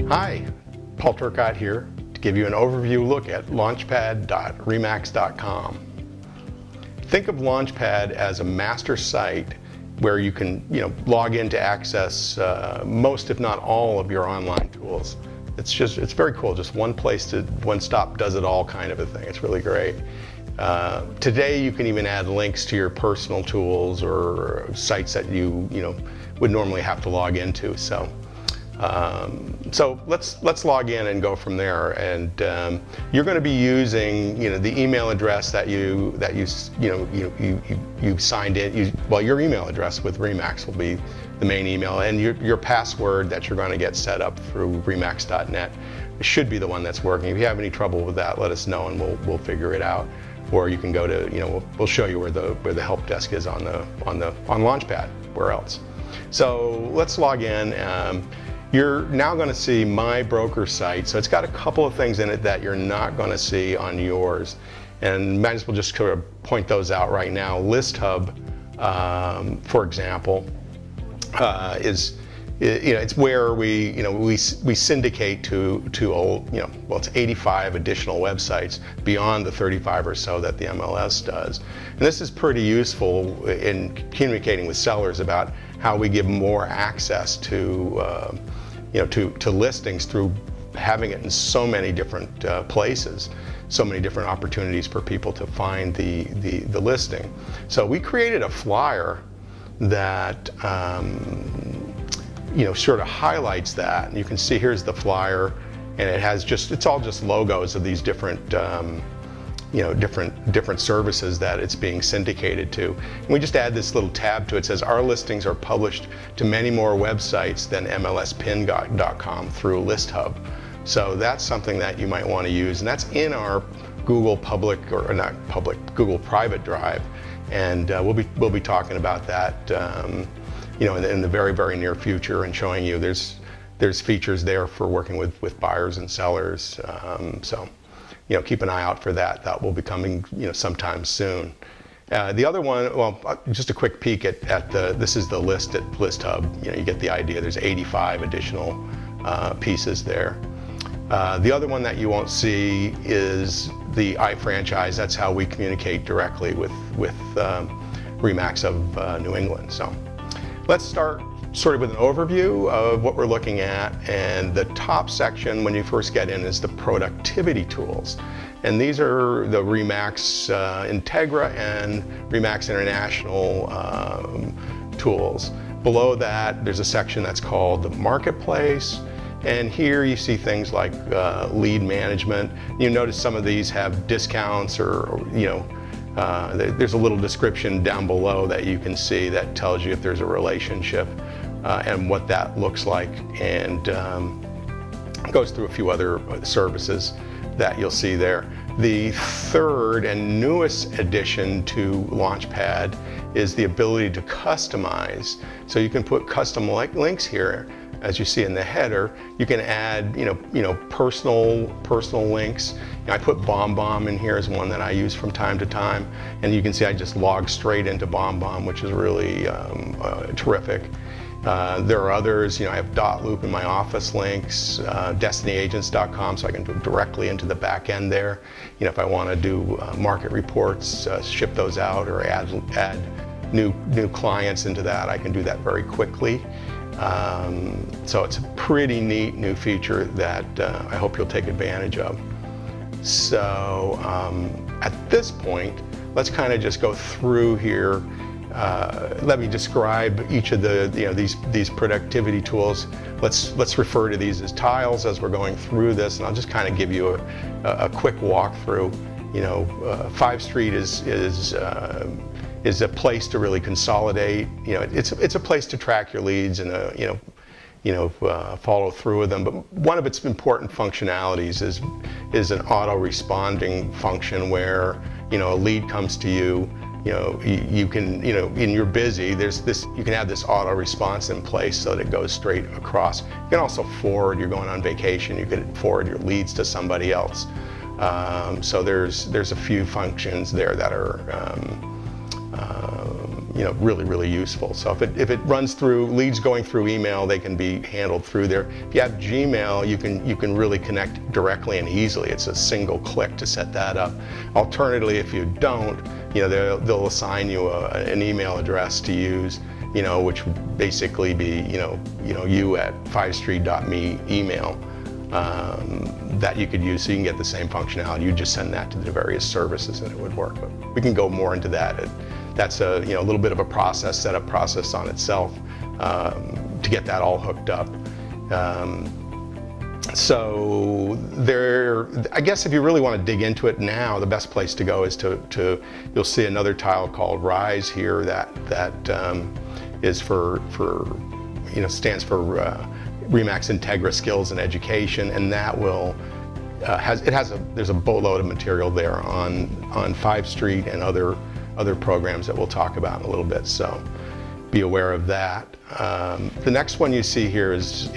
Hi, Paul Turcott here to give you an overview look at launchpad.remax.com. Think of Launchpad as a master site where you can log in to access most, if not all, of your online tools. It's very cool, just one place one stop does it all kind of a thing. It's really great. Today you can even add links to your personal tools or sites that you would normally have to log into. So let's log in and go from there. And you're going to be using the email address that you signed in. Well, your email address with REMAX will be the main email, and your password that you're going to get set up through remax.net should be the one that's working. If you have any trouble with that, let us know and we'll figure it out. Or you can go to we'll show you where the help desk is on Launchpad. Where else? So let's log in. You're now going to see My Broker site. So it's got a couple of things in it that you're not going to see on yours, and might as well just sort of point those out right now. List Hub, for example, it's where we syndicate to it's 85 additional websites beyond the 35 or so that the MLS does. And this is pretty useful in communicating with sellers about how we give more access to listings through having it in so many different places, so many different opportunities for people to find the listing. So we created a flyer that sort of highlights that. And you can see here's the flyer, and it's all just logos of these different different services that it's being syndicated to. And we just add this little tab to it. It says our listings are published to many more websites than MLSpin.com through List Hub. So that's something that you might want to use, and that's in our Google public, or not public, Google private drive. And we'll be talking about that in the very, very near future, and showing you there's features there for working with buyers and sellers. So keep an eye out for that. That will be coming sometime soon. The other one, well, just a quick peek at this is the list at List Hub. You get the idea. There's 85 additional pieces there. The other one that you won't see is the iFranchise. That's how we communicate directly with REMAX of New England. So let's start sort of with an overview of what we're looking at. And the top section when you first get in is the productivity tools. And these are the REMAX Integra and REMAX International tools. Below that, there's a section that's called the Marketplace. And here you see things like lead management. You notice some of these have discounts, or there's a little description down below that you can see that tells you if there's a relationship and what that looks like, and goes through a few other services that you'll see there. The third and newest addition to Launchpad is the ability to customize. So you can put custom links here. As you see in the header, you can add personal links. I put BombBomb in here as one that I use from time to time, and you can see I just log straight into BombBomb, which is really terrific. There are others. I have Dotloop in my office links, destinyagents.com, so I can do directly into the back end there. If I want to do market reports, ship those out, or add new clients into that, I can do that very quickly. So it's a pretty neat new feature that I hope you'll take advantage of. So at this point, let's kind of just go through here. Let me describe each of these productivity tools. Let's refer to these as tiles as we're going through this, and I'll just kind of give you a quick walkthrough. 5 Street is a place to really consolidate. It's a place to track your leads and follow through with them. But one of its important functionalities is an auto-responding function where a lead comes to you. You can and you're busy. You can have this auto response in place so that it goes straight across. You can also forward. You're going on vacation. You can forward your leads to somebody else. So there's a few functions there that are really, really useful. So if it runs through, leads going through email, they can be handled through there. If you have Gmail, you can really connect directly and easily. It's a single click to set that up. Alternatively, if you don't, they'll assign you an email address to use, which would basically be, you at 5street.me email. That you could use, so you can get the same functionality. You just send that to the various services and it would work. But we can go more into that. That's a little bit of a setup process on itself to get that all hooked up. So I guess if you really want to dig into it now, the best place to go is you'll see another tile called Rise here that is stands for REMAX Integra Skills and Education, and that will there's a boatload of material there on 5 Street and other programs that we'll talk about in a little bit. So be aware of that. The next one you see here is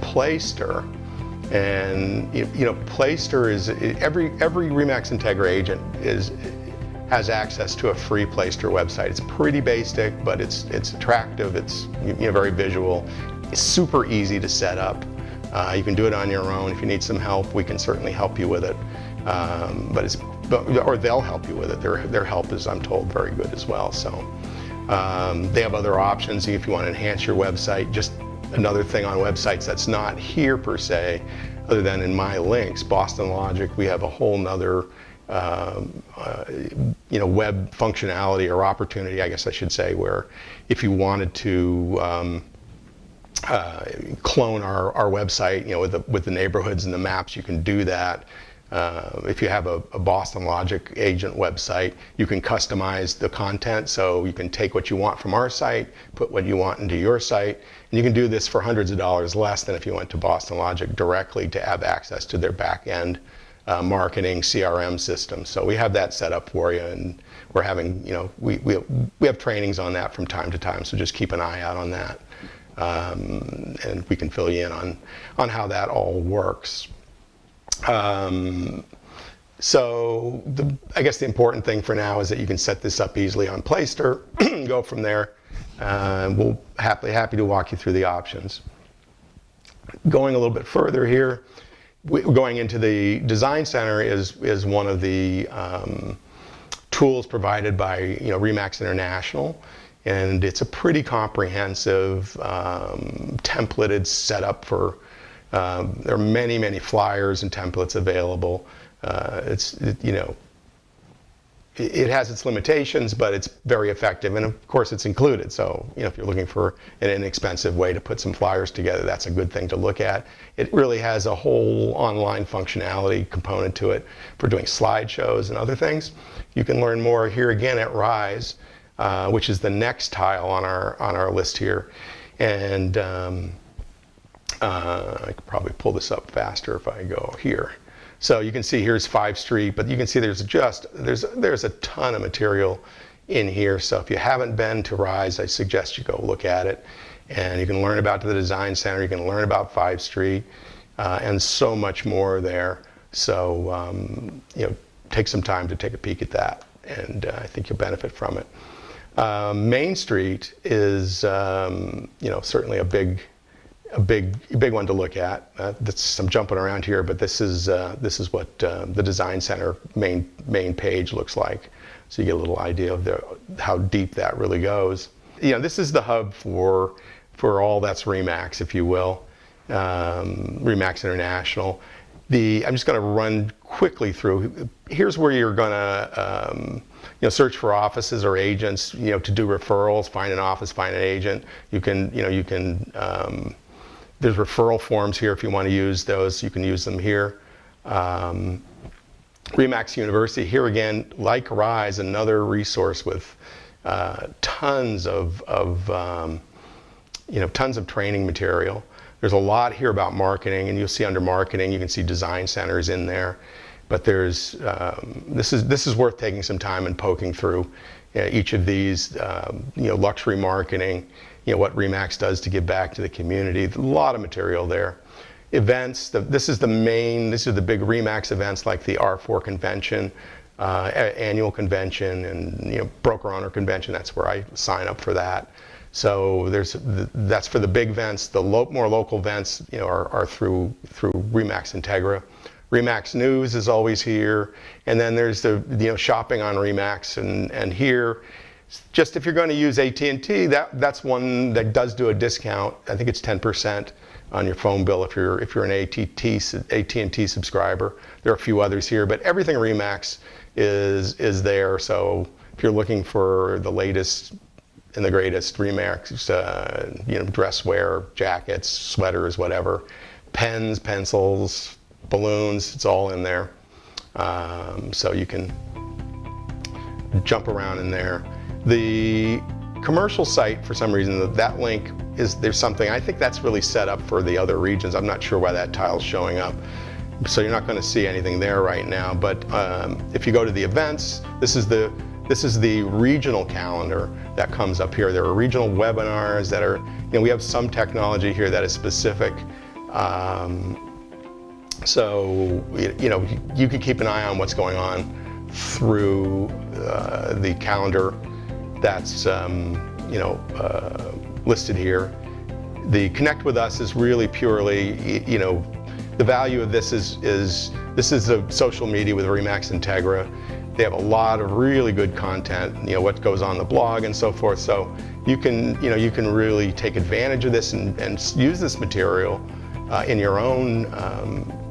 Playster, and Playster is every REMAX Integra agent has access to a free Playster website. It's pretty basic, but it's attractive. It's very visual. It's super easy to set up. You can do it on your own. If you need some help, we can certainly help you with it. Or they'll help you with it. Their help is, I'm told, very good as well. So they have other options if you want to enhance your website. Just another thing on websites that's not here per se, other than in my links, Boston Logic, we have a whole nother web functionality or opportunity, I guess I should say, where if you wanted to clone our website, with the neighborhoods and the maps, you can do that. If you have a Boston Logic agent website, you can customize the content, so you can take what you want from our site, put what you want into your site, and you can do this for hundreds of dollars less than if you went to Boston Logic directly to have access to their back-end marketing CRM system. So we have that set up for you, and we're having, we have trainings on that from time to time, so just keep an eye out on that. And we can fill you in on how that all works. So I guess the important thing for now is that you can set this up easily on Playster and go from there. We'll happy to walk you through the options. Going a little bit further here, going into the Design Center is one of the tools provided by REMAX International. And it's a pretty comprehensive, templated setup for, there are many, many flyers and templates available. It has its limitations, but it's very effective. And of course it's included. So, if you're looking for an inexpensive way to put some flyers together, that's a good thing to look at. It really has a whole online functionality component to it for doing slideshows and other things. You can learn more here again at Rise. Which is the next tile on our list here, and I could probably pull this up faster if I go here. So you can see here's 5 Street, but you can see there's a ton of material in here. So if you haven't been to Rise, I suggest you go look at it, and you can learn about the Design Center. You can learn about 5 Street, and so much more there. So take some time to take a peek at that, and I think you'll benefit from it. Main Street is, certainly a big one to look at. I'm jumping around here, but this is what the Design Center main page looks like. So you get a little idea of how deep that really goes. This is the hub for all that's REMAX, if you will, REMAX International. I'm just going to run quickly through. Here's where you're going to search for offices or agents, to do referrals, find an office, find an agent. You can there's referral forms here if you want to use those. You can use them here. REMAX University, here again, like Rise, another resource with tons of training material. There's a lot here about marketing, and you'll see under marketing, you can see design centers in there. But there's this is worth taking some time and poking through each of these. Luxury marketing, what REMAX does to give back to the community. A lot of material there. Events. These are the big REMAX events like the R4 convention. annual convention and broker owner convention. That's where I sign up for that. So that's for the big events. The more local events, are through REMAX Integra. REMAX News is always here, and then there's the shopping on REMAX, and here, just if you're going to use AT&T, that's one that does do a discount. I think it's 10% on your phone bill if you're an AT&T subscriber. There are a few others here, but everything REMAX is there. So if you're looking for the latest and the greatest REMAX, dress wear, jackets, sweaters, whatever, pens, pencils, balloons, it's all in there. So you can jump around in there. The commercial site, for some reason, that link there's something, I think that's really set up for the other regions. I'm not sure why that tile's showing up. So you're not going to see anything there right now. But if you go to the events, this is the regional calendar that comes up here. There are regional webinars that are, we have some technology here that is specific. So, you can keep an eye on what's going on through the calendar that's, listed here. The Connect with Us is really purely, the value of this is this is a social media with REMAX Integra. They have a lot of really good content, what goes on the blog and so forth. So you can really take advantage of this and use this material in your own,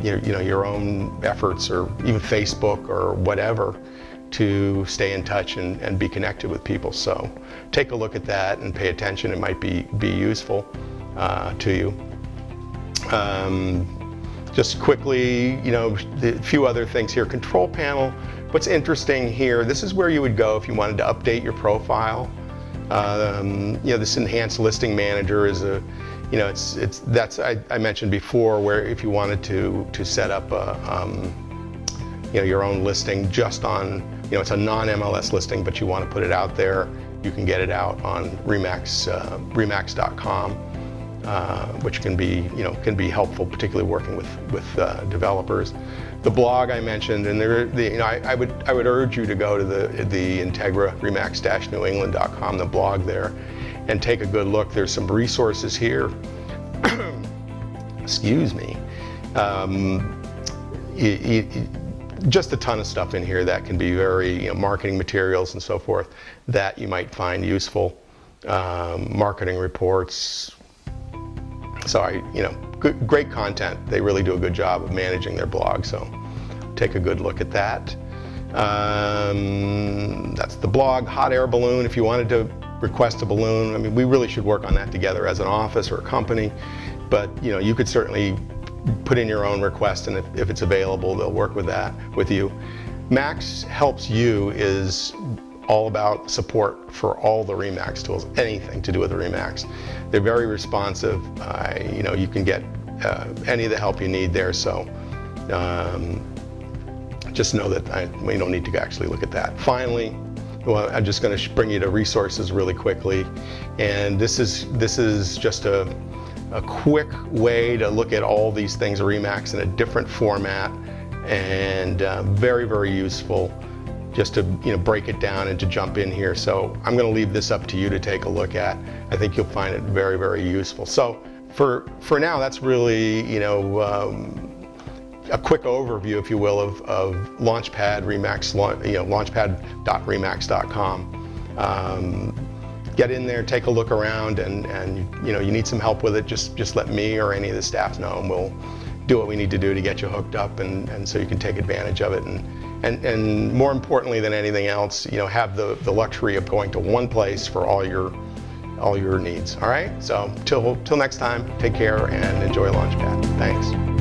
your own efforts, or even Facebook or whatever, to stay in touch and be connected with people. So take a look at that and pay attention. It might be useful to you. Just quickly, a few other things here. Control panel. What's interesting here, this is where you would go if you wanted to update your profile. This enhanced listing manager is I mentioned before, where if you wanted to set up your own listing just on, it's a non-MLS listing, but you want to put it out there, you can get it out on REMAX.com, which can be helpful, particularly working with developers. The blog I mentioned, and I would urge you to go to the Integra REMAX-NewEngland.com, the blog there, and take a good look. There's some resources here. Excuse me. Just a ton of stuff in here that can be very, marketing materials and so forth that you might find useful. Marketing reports. So great content. They really do a good job of managing their blog. So take a good look at that. That's the blog. Hot air balloon. If you wanted to request a balloon, we really should work on that together as an office or a company. But you could certainly put in your own request, and if it's available, they'll work with you. Max Helps You is all about support for all the REMAX tools, anything to do with the REMAX. They're very responsive. You can get any of the help you need there. So just know that we don't need to actually look at that. Finally, I'm just going to bring you to resources really quickly, and this is just a quick way to look at all these things REMAX in a different format, and very, very useful just to break it down and to jump in here. So I'm going to leave this up to you to take a look at. I think you'll find it very, very useful. So for now, that's really a quick overview, if you will, of Launchpad REMAX, launchpad.remax.com. Get in there, take a look around, and you need some help with it, just let me or any of the staff know, and we'll do what we need to do to get you hooked up, and so you can take advantage of it, and more importantly than anything else, have the luxury of going to one place for all your needs. All right, so till next time, take care and enjoy Launchpad. Thanks.